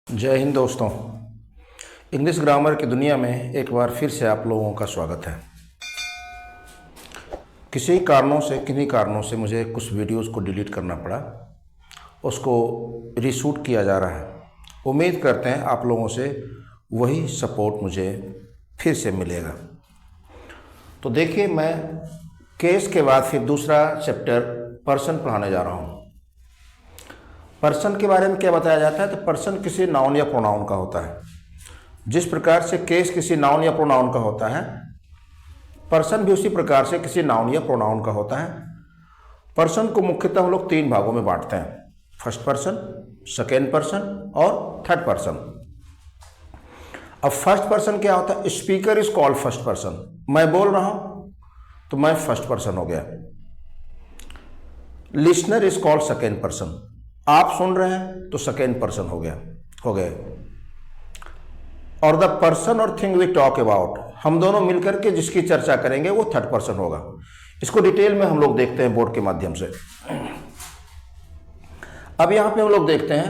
जय हिंद दोस्तों। English grammar की दुनिया में एक बार फिर से आप लोगों का स्वागत है। किन्हीं कारणों से मुझे कुछ वीडियोस को डिलीट करना पड़ा, उसको रीशूट किया जा रहा है। उम्मीद करते हैं आप लोगों से वही सपोर्ट मुझे फिर से मिलेगा। तो देखिए, मैं केस के बाद फिर दूसरा चैप्टर पर्सन पढ़ाने जा रहा हूँ। पर्सन के बारे में क्या बताया जाता है? तो पर्सन किसी नाउन या प्रोनाउन का होता है। जिस प्रकार से केस किसी नाउन या प्रोनाउन का होता है, पर्सन भी उसी प्रकार से किसी नाउन या प्रोनाउन का होता है। पर्सन को मुख्यतः हम लोग तीन भागों में बांटते हैं: फर्स्ट पर्सन, सेकेंड पर्सन और थर्ड पर्सन। अब फर्स्ट पर्सन क्या होता है? Speaker is called first person. मैं बोल रहा हूं तो मैं फर्स्ट पर्सन हो गया। Listener is called second person. आप सुन रहे हैं तो सेकेंड पर्सन हो गए। और the person or thing we talk about, हम दोनों मिलकर के जिसकी चर्चा करेंगे वो थर्ड पर्सन होगा। इसको डिटेल में हम लोग देखते हैं बोर्ड के माध्यम से। अब यहां पे हम लोग देखते हैं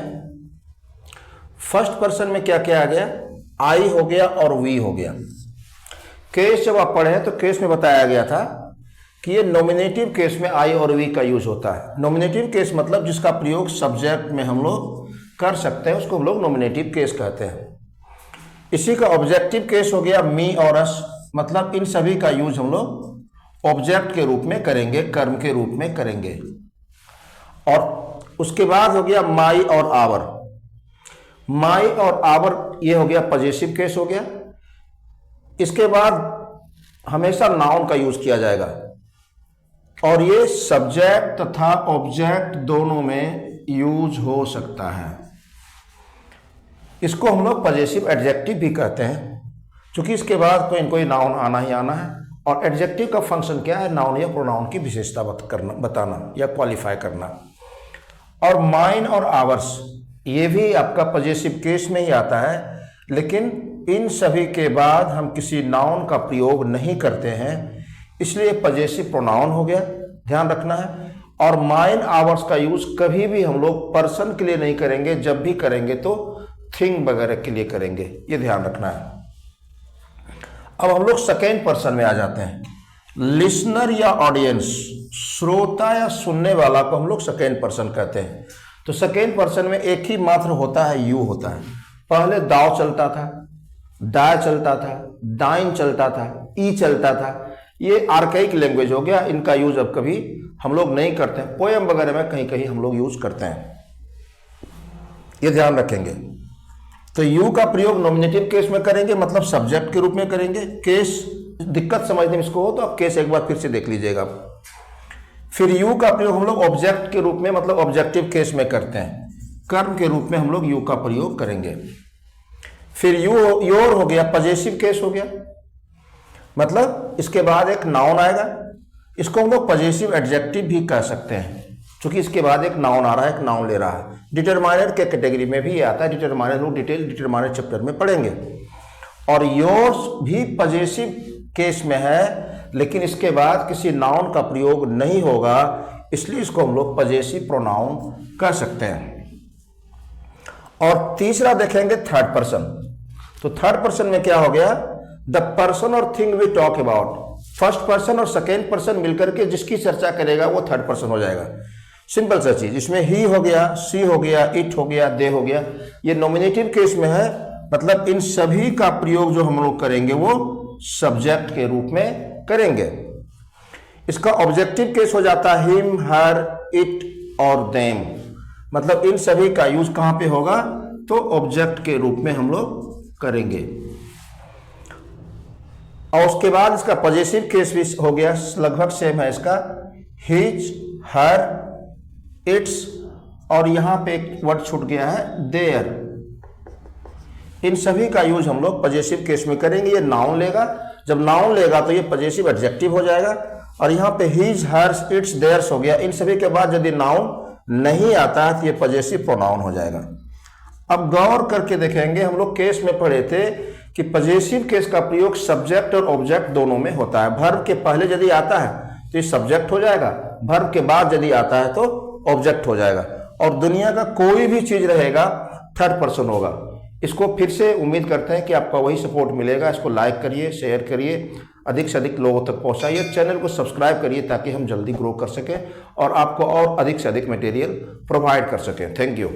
फर्स्ट पर्सन में क्या क्या आ गया। आई हो गया और वी हो गया। केस जब आप पढ़े तो केस में बताया गया था कि ये नॉमिनेटिव केस में आई और वी का यूज होता है। नॉमिनेटिव केस मतलब जिसका प्रयोग सब्जेक्ट में हम लोग कर सकते हैं, उसको हम लोग नॉमिनेटिव केस कहते हैं। इसी का ऑब्जेक्टिव केस हो गया मी और अस, मतलब इन सभी का यूज हम लोग ऑब्जेक्ट के रूप में करेंगे, कर्म के रूप में करेंगे। और उसके बाद हो गया माई और आवर। माई और आवर ये हो गया पॉजेसिव केस हो गया। इसके बाद हमेशा नाउन का यूज किया जाएगा और ये सब्जेक्ट तथा ऑब्जेक्ट दोनों में यूज हो सकता है। इसको हम लोग पॉजेसिव एडजेक्टिव भी कहते हैं, क्योंकि इसके बाद कोई नाउन आना ही आना है। और एडजेक्टिव का फंक्शन क्या है? नाउन या प्रोनाउन की विशेषता बताना या क्वालिफाई करना। और माइन और आवर्स ये भी आपका पॉजेसिव केस में ही आता है, लेकिन इन सभी के बाद हम किसी नाउन का प्रयोग नहीं करते हैं, इसलिए पॉजेसिव प्रोनाउन हो गया, ध्यान रखना है। और माइन आवर्स का यूज कभी भी हम लोग पर्सन के लिए नहीं करेंगे, जब भी करेंगे तो थिंग वगैरह के लिए करेंगे, ये ध्यान रखना है। अब हम लोग सेकेंड पर्सन में आ जाते हैं। लिसनर या ऑडियंस, श्रोता या सुनने वाला को हम लोग सेकेंड पर्सन कहते हैं। तो सेकेंड पर्सन में एक ही मात्र होता है, यू होता है। पहले दाव चलता था, दाय चलता था, दाइन चलता था, ई चलता था। ये आर्काइक लैंग्वेज हो गया, इनका यूज अब कभी हम लोग नहीं करते हैं। पोएम वगैरह में कहीं कहीं हम लोग यूज करते हैं, ये ध्यान रखेंगे। तो यू का प्रयोग नॉमिनेटिव केस में करेंगे, मतलब सब्जेक्ट के रूप में करेंगे। केस दिक्कत समझने में इसको हो तो आप केस एक बार फिर से देख लीजिएगा। फिर यू का प्रयोग हम लोग ऑब्जेक्ट के रूप में, मतलब ऑब्जेक्टिव केस में करते हैं। कर्म के रूप में हम लोग यू का प्रयोग करेंगे। फिर योर हो गया, पॉजेसिव केस हो गया, मतलब इसके बाद एक नाउन आएगा। इसको हम लोग पॉजेसिव एडजेक्टिव भी कह सकते हैं, क्योंकि इसके बाद एक नाउन आ रहा है, एक नाउन ले रहा है। डिटरमाइनर के कैटेगरी में भी ये आता है। डिटरमाइनर लोग डिटरमाइनर चैप्टर में पढ़ेंगे। और योर्स भी पॉजेसिव केस में है, लेकिन इसके बाद किसी नाउन का प्रयोग नहीं होगा, इसलिए इसको हम लोग पॉजेसिव प्रोनाउन कह सकते हैं। और तीसरा देखेंगे थर्ड पर्सन। तो थर्ड पर्सन में क्या हो गया? The person or thing we talk about. First person और सेकेंड पर्सन मिलकर के जिसकी चर्चा करेगा वो थर्ड पर्सन हो जाएगा। सिंपल सा चीज। इसमें ही हो गया, सी हो गया, इट हो गया, दे हो गया। ये नॉमिनेटिव केस में है, मतलब इन सभी का प्रयोग जो हम लोग करेंगे वो सब्जेक्ट के रूप में करेंगे। इसका ऑब्जेक्टिव केस हो जाता है हिम, हर, इट और देम, मतलब इन सभी का यूज कहां पे होगा? तो ऑब्जेक्ट के रूप में हम लोग करेंगे। और उसके बाद इसका पॉजेसिव केस भी हो गया, लगभग सेम है इसका। हिज, हर, इट्स, और यहां पे एक वर्ड छूट गया है, देयर। इन सभी का यूज हम लोग पॉजेसिव केस में करेंगे। ये नाउन लेगा, जब नाउन लेगा तो ये पॉजेसिव एडजेक्टिव हो जाएगा। और यहां पे हिज, हर्स, इट्स, देयर्स हो गया। इन सभी के बाद यदि नाउन नहीं आता है तो ये पॉजेसिव प्रोनाउन हो जाएगा। अब गौर करके देखेंगे, हम लोग केस में पढ़े थे कि पॉजेसिव केस का प्रयोग सब्जेक्ट और ऑब्जेक्ट दोनों में होता है। वर्ब के पहले यदि आता है तो ये सब्जेक्ट हो जाएगा, वर्ब के बाद यदि आता है तो ऑब्जेक्ट हो जाएगा। और दुनिया का कोई भी चीज रहेगा थर्ड पर्सन होगा। इसको फिर से उम्मीद करते हैं कि आपका वही सपोर्ट मिलेगा। इसको लाइक करिए, शेयर करिए, अधिक से अधिक लोगों तक पहुंचाइए, चैनल को सब्सक्राइब करिए ताकि हम जल्दी ग्रो कर सकें और आपको और अधिक से अधिक मटेरियल प्रोवाइड कर सकें। Thank you.